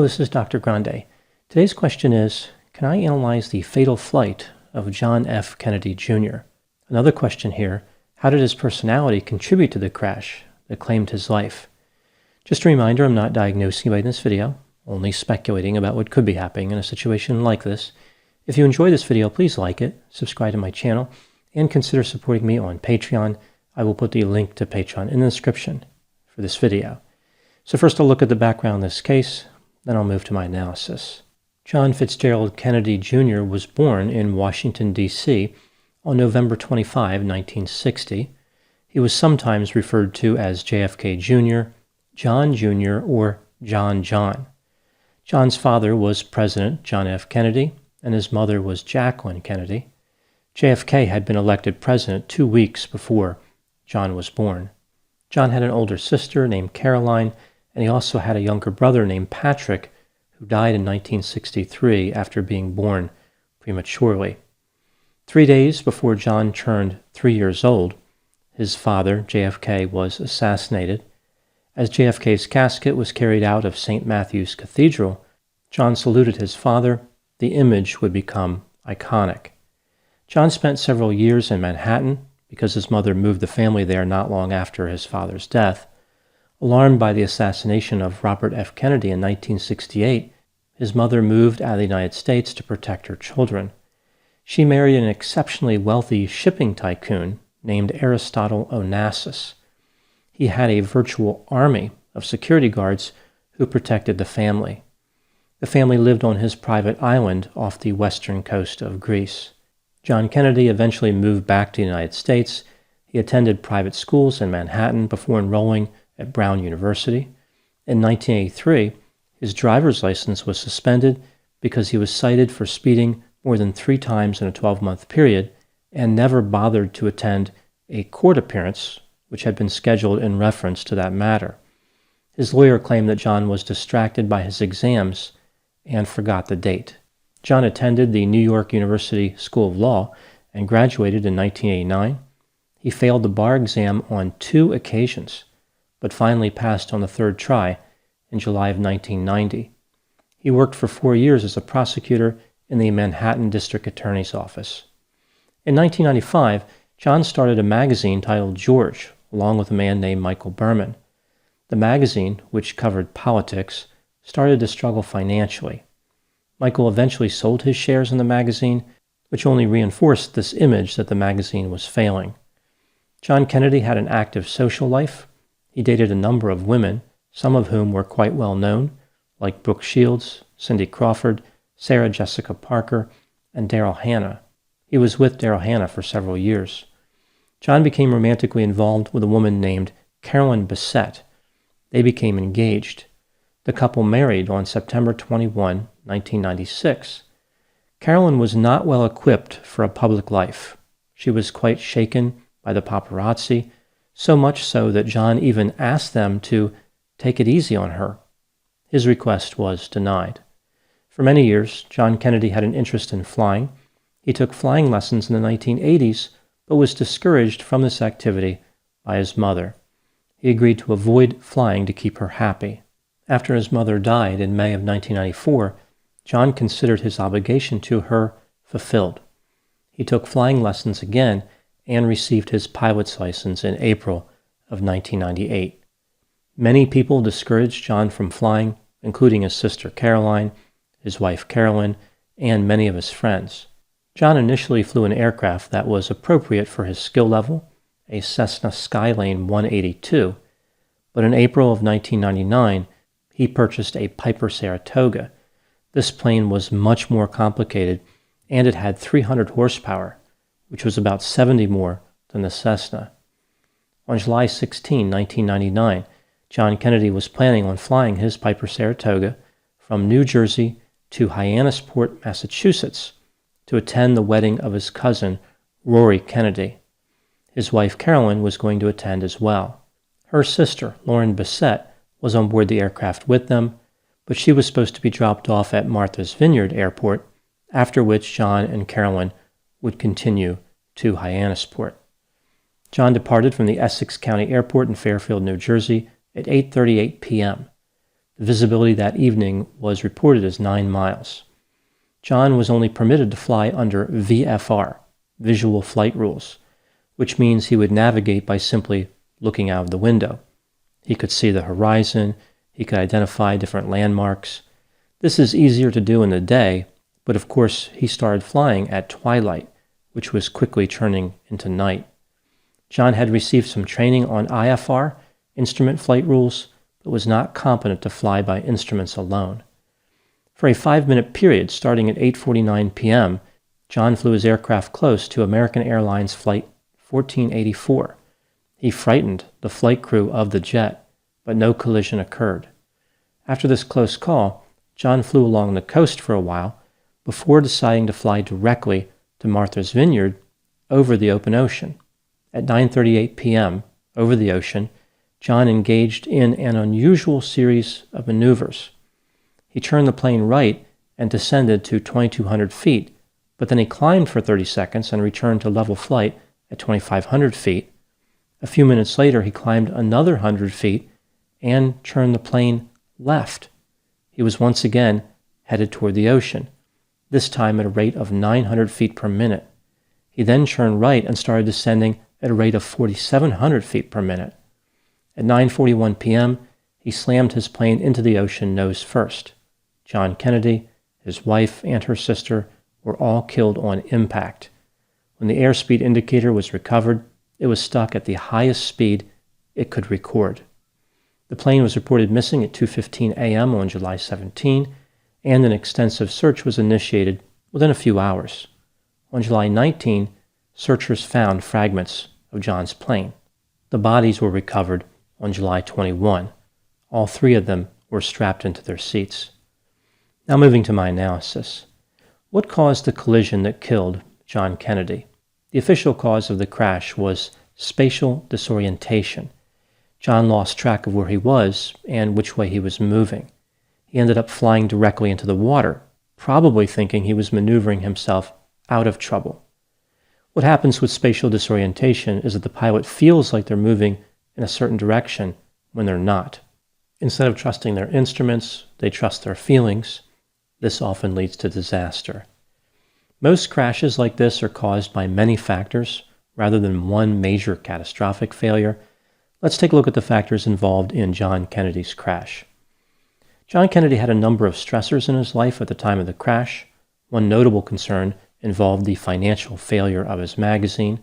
This is Dr. Grande. Today's question is, can I analyze the fatal flight of John F. Kennedy Jr.? Another question here, how did his personality contribute to the crash that claimed his life? Just a reminder, I'm not diagnosing anybody in this video, only speculating about what could be happening in a situation like this. If you enjoy this video, please like it, subscribe to my channel, and consider supporting me on Patreon. I will put the link to Patreon in the description for this video. So first I'll look at the background of this case, then I'll move to my analysis. John Fitzgerald Kennedy Jr. was born in Washington, D.C. on November 25, 1960. He was sometimes referred to as JFK Jr., John Jr., or John. John's father was President John F. Kennedy, and his mother was Jacqueline Kennedy. JFK had been elected president 2 weeks before John was born. John had an older sister named Caroline, and he also had a younger brother named Patrick, who died in 1963 after being born prematurely. 3 days before John turned 3 years old, his father, JFK, was assassinated. As JFK's casket was carried out of St. Matthew's Cathedral, John saluted his father. The image would become iconic. John spent several years in Manhattan because his mother moved the family there not long after his father's death. Alarmed by the assassination of Robert F. Kennedy in 1968, his mother moved out of the United States to protect her children. She married an exceptionally wealthy shipping tycoon named Aristotle Onassis. He had a virtual army of security guards who protected the family. The family lived on his private island off the western coast of Greece. John Kennedy eventually moved back to the United States. He attended private schools in Manhattan before enrolling at Brown University. In 1983, his driver's license was suspended because he was cited for speeding more than 3 times in a 12-month period and never bothered to attend a court appearance which had been scheduled in reference to that matter. His lawyer claimed that John was distracted by his exams and forgot the date. John attended the New York University School of Law and graduated in 1989. He failed the bar exam on 2 occasions, but finally passed on the 3rd try in July of 1990. He worked for 4 years as a prosecutor in the Manhattan District Attorney's Office. In 1995, John started a magazine titled George, along with a man named Michael Berman. The magazine, which covered politics, started to struggle financially. Michael eventually sold his shares in the magazine, which only reinforced this image that the magazine was failing. John Kennedy had an active social life. He dated a number of women, some of whom were quite well known, like Brooke Shields, Cindy Crawford, Sarah Jessica Parker, and Daryl Hannah. He was with Daryl Hannah for several years. John became romantically involved with a woman named Carolyn Bessette. They became engaged. The couple married on September 21, 1996. Carolyn was not well equipped for a public life. She was quite shaken by the paparazzi, so much so that John even asked them to take it easy on her. His request was denied. For many years, John Kennedy had an interest in flying. He took flying lessons in the 1980s, but was discouraged from this activity by his mother. He agreed to avoid flying to keep her happy. After his mother died in May of 1994, John considered his obligation to her fulfilled. He took flying lessons again and received his pilot's license in April of 1998. Many people discouraged John from flying, including his sister Caroline, his wife Carolyn, and many of his friends. John initially flew an aircraft that was appropriate for his skill level, a Cessna Skylane 182, but in April of 1999, he purchased a Piper Saratoga. This plane was much more complicated, and it had 300 horsepower, which was about 70 more than the Cessna. On July 16, 1999, John Kennedy was planning on flying his Piper Saratoga from New Jersey to Hyannisport, Massachusetts, to attend the wedding of his cousin, Rory Kennedy. His wife Carolyn was going to attend as well. Her sister, Lauren Bessette, was on board the aircraft with them, but she was supposed to be dropped off at Martha's Vineyard Airport, after which John and Carolyn would continue to Hyannisport. John departed from the Essex County Airport in Fairfield, New Jersey at 8:38 p.m. The visibility that evening was reported as 9 miles. John was only permitted to fly under VFR, Visual Flight Rules, which means he would navigate by simply looking out of the window. He could see the horizon, he could identify different landmarks. This is easier to do in the day, but of course he started flying at twilight, which was quickly turning into night. John had received some training on IFR, Instrument Flight Rules, but was not competent to fly by instruments alone. For a 5-minute period starting at 8:49 p.m., John flew his aircraft close to American Airlines Flight 1484. He frightened the flight crew of the jet, but no collision occurred. After this close call, John flew along the coast for a while before deciding to fly directly to Martha's Vineyard over the open ocean. At 9:38 p.m., over the ocean, John engaged in an unusual series of maneuvers. He turned the plane right and descended to 2,200 feet, but then he climbed for 30 seconds and returned to level flight at 2,500 feet. A few minutes later, he climbed another 100 feet and turned the plane left. He was once again headed toward the ocean, this time at a rate of 900 feet per minute. He then turned right and started descending at a rate of 4,700 feet per minute. At 9:41 p.m., he slammed his plane into the ocean nose first. John Kennedy, his wife, and her sister were all killed on impact. When the airspeed indicator was recovered, it was stuck at the highest speed it could record. The plane was reported missing at 2:15 a.m. on July 17, and an extensive search was initiated within a few hours. On July 19, searchers found fragments of John's plane. The bodies were recovered on July 21. All 3 of them were strapped into their seats. Now moving to my analysis. What caused the collision that killed John Kennedy? The official cause of the crash was spatial disorientation. John lost track of where he was and which way he was moving. He ended up flying directly into the water, probably thinking he was maneuvering himself out of trouble. What happens with spatial disorientation is that the pilot feels like they're moving in a certain direction when they're not. Instead of trusting their instruments, they trust their feelings. This often leads to disaster. Most crashes like this are caused by many factors rather than one major catastrophic failure. Let's take a look at the factors involved in John Kennedy's crash. John Kennedy had a number of stressors in his life at the time of the crash. One notable concern involved the financial failure of his magazine.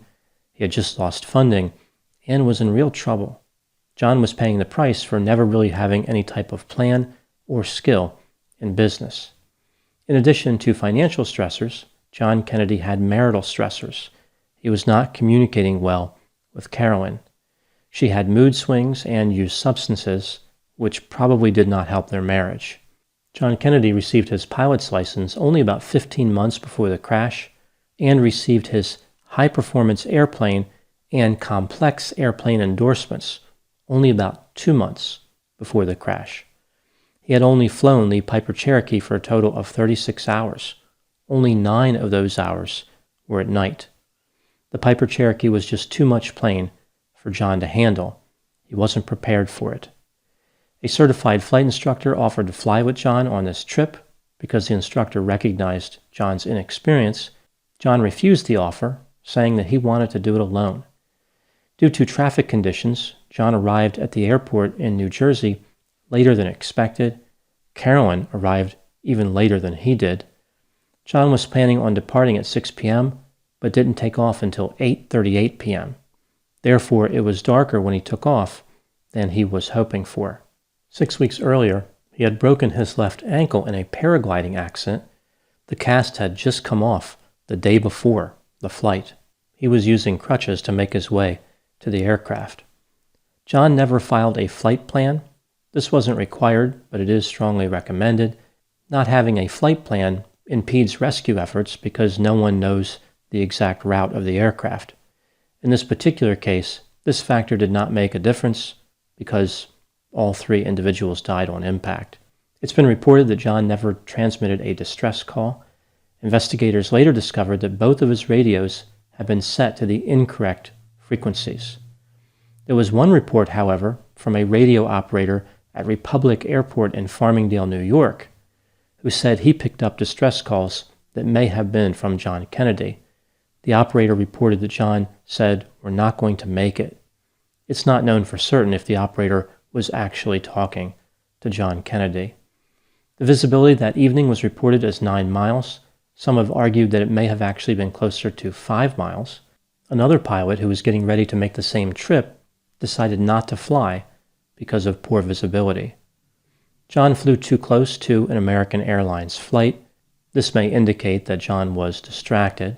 He had just lost funding and was in real trouble. John was paying the price for never really having any type of plan or skill in business. In addition to financial stressors, John Kennedy had marital stressors. He was not communicating well with Carolyn. She had mood swings and used substances, which probably did not help their marriage. John Kennedy received his pilot's license only about 15 months before the crash and received his high-performance airplane and complex airplane endorsements only about 2 months before the crash. He had only flown the Piper Cherokee for a total of 36 hours. Only 9 of those hours were at night. The Piper Cherokee was just too much plane for John to handle. He wasn't prepared for it. A certified flight instructor offered to fly with John on this trip. Because the instructor recognized John's inexperience, John refused the offer, saying that he wanted to do it alone. Due to traffic conditions, John arrived at the airport in New Jersey later than expected. Carolyn arrived even later than he did. John was planning on departing at 6 p.m., but didn't take off until 8:38 p.m. Therefore, it was darker when he took off than he was hoping for. 6 weeks earlier, he had broken his left ankle in a paragliding accident. The cast had just come off the day before the flight. He was using crutches to make his way to the aircraft. John never filed a flight plan. This wasn't required, but it is strongly recommended. Not having a flight plan impedes rescue efforts because no one knows the exact route of the aircraft. In this particular case, this factor did not make a difference because all 3 individuals died on impact. It's been reported that John never transmitted a distress call. Investigators later discovered that both of his radios had been set to the incorrect frequencies. There was one report, however, from a radio operator at Republic Airport in Farmingdale, New York, who said he picked up distress calls that may have been from John Kennedy. The operator reported that John said, "We're not going to make it." It's not known for certain if the operator was actually talking to John Kennedy. The visibility that evening was reported as 9 miles. Some have argued that it may have actually been closer to 5 miles. Another pilot who was getting ready to make the same trip decided not to fly because of poor visibility. John flew too close to an American Airlines flight. This may indicate that John was distracted.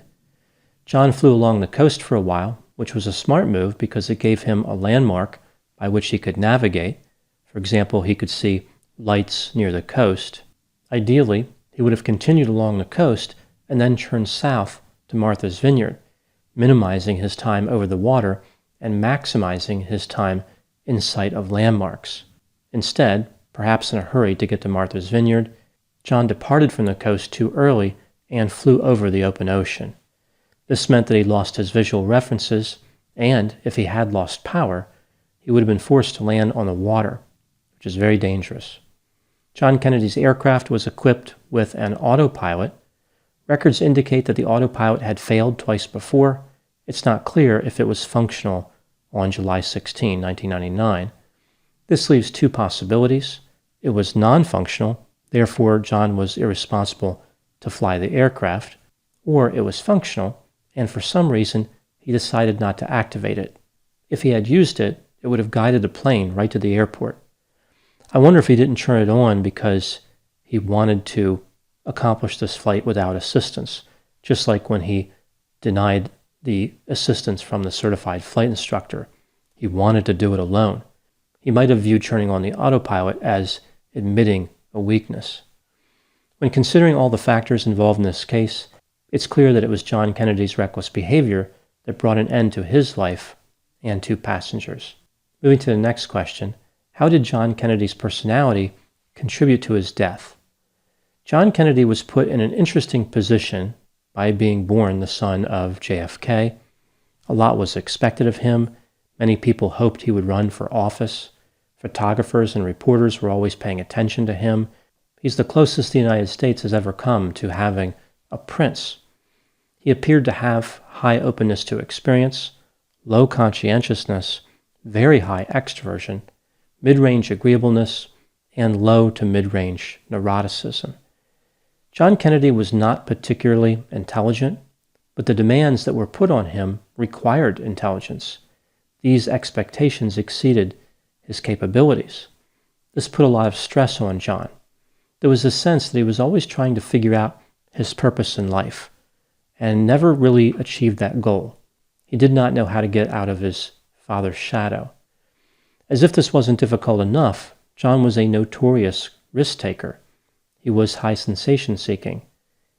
John flew along the coast for a while, which was a smart move because it gave him a landmark by which he could navigate. For example, he could see lights near the coast. Ideally, he would have continued along the coast and then turned south to Martha's Vineyard, minimizing his time over the water and maximizing his time in sight of landmarks. Instead, perhaps in a hurry to get to Martha's Vineyard, John departed from the coast too early and flew over the open ocean. This meant that he lost his visual references, and if he had lost power, he would have been forced to land on the water, which is very dangerous. John Kennedy's aircraft was equipped with an autopilot. Records indicate that the autopilot had failed twice before. It's not clear if it was functional on July 16, 1999. This leaves two possibilities. It was non-functional, therefore John was irresponsible to fly the aircraft, or it was functional, and for some reason he decided not to activate it. If he had used it, it would have guided the plane right to the airport. I wonder if he didn't turn it on because he wanted to accomplish this flight without assistance, just like when he denied the assistance from the certified flight instructor. He wanted to do it alone. He might have viewed turning on the autopilot as admitting a weakness. When considering all the factors involved in this case, it's clear that it was John Kennedy's reckless behavior that brought an end to his life and 2 passengers. Moving to the next question, how did John Kennedy's personality contribute to his death? John Kennedy was put in an interesting position by being born the son of JFK. A lot was expected of him. Many people hoped he would run for office. Photographers and reporters were always paying attention to him. He's the closest the United States has ever come to having a prince. He appeared to have high openness to experience, low conscientiousness, very high extroversion, mid-range agreeableness, and low to mid-range neuroticism. John Kennedy was not particularly intelligent, but the demands that were put on him required intelligence. These expectations exceeded his capabilities. This put a lot of stress on John. There was a sense that he was always trying to figure out his purpose in life and never really achieved that goal. He did not know how to get out of his father's shadow. As if this wasn't difficult enough, John was a notorious risk-taker. He was high sensation-seeking.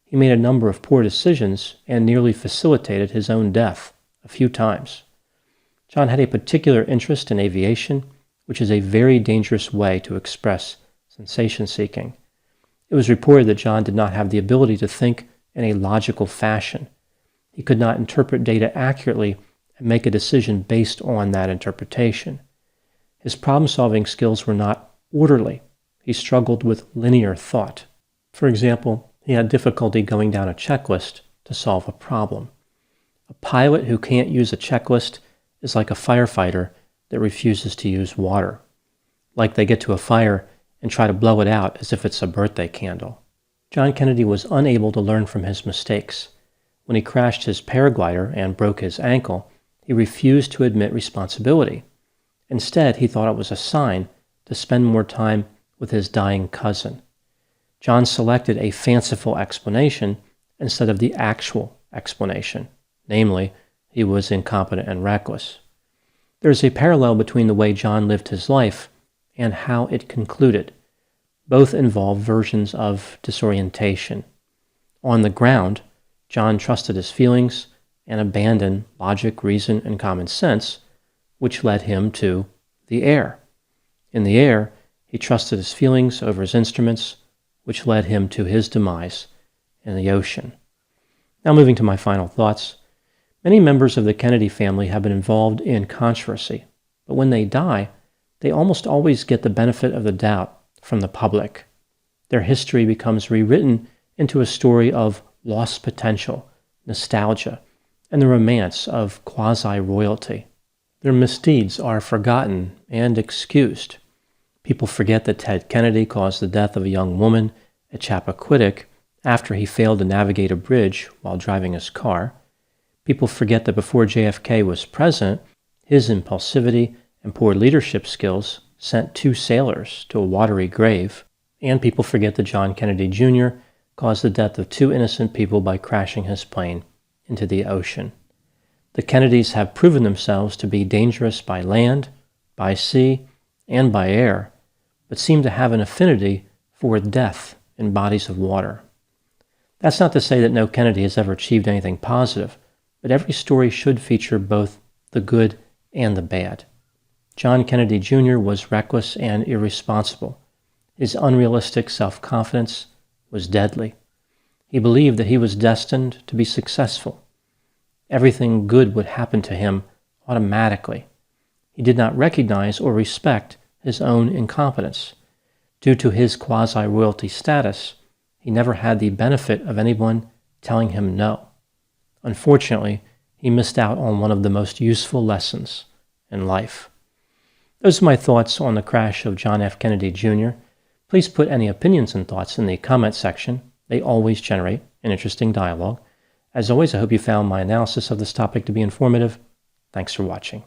He made a number of poor decisions and nearly facilitated his own death a few times. John had a particular interest in aviation, which is a very dangerous way to express sensation-seeking. It was reported that John did not have the ability to think in a logical fashion. He could not interpret data accurately and make a decision based on that interpretation. His problem-solving skills were not orderly. He struggled with linear thought. For example, he had difficulty going down a checklist to solve a problem. A pilot who can't use a checklist is like a firefighter that refuses to use water. Like they get to a fire and try to blow it out as if it's a birthday candle. John Kennedy was unable to learn from his mistakes. When he crashed his paraglider and broke his ankle, he refused to admit responsibility. Instead, he thought it was a sign to spend more time with his dying cousin. John selected a fanciful explanation instead of the actual explanation, namely, he was incompetent and reckless. There is a parallel between the way John lived his life and how it concluded. Both involve versions of disorientation. On the ground, John trusted his feelings and abandoned logic, reason, and common sense, which led him to the air. In the air, he trusted his feelings over his instruments, which led him to his demise in the ocean. Now moving to my final thoughts. Many members of the Kennedy family have been involved in controversy, but when they die they almost always get the benefit of the doubt from the public. Their history becomes rewritten into a story of lost potential, nostalgia, and the romance of quasi-royalty. Their misdeeds are forgotten and excused. People forget that Ted Kennedy caused the death of a young woman at Chappaquiddick after he failed to navigate a bridge while driving his car. People forget that before JFK was president, his impulsivity and poor leadership skills sent 2 sailors to a watery grave. And people forget that John Kennedy Jr. caused the death of 2 innocent people by crashing his plane into the ocean. The Kennedys have proven themselves to be dangerous by land, by sea, and by air, but seem to have an affinity for death in bodies of water. That's not to say that no Kennedy has ever achieved anything positive, but every story should feature both the good and the bad. John Kennedy Jr. was reckless and irresponsible. His unrealistic self-confidence was deadly. He believed that he was destined to be successful. Everything good would happen to him automatically. He did not recognize or respect his own incompetence. Due to his quasi-royalty status, he never had the benefit of anyone telling him no. Unfortunately, he missed out on one of the most useful lessons in life. Those are my thoughts on the crash of John F. Kennedy Jr. Please put any opinions and thoughts in the comment section. They always generate an interesting dialogue. As always, I hope you found my analysis of this topic to be informative. Thanks for watching.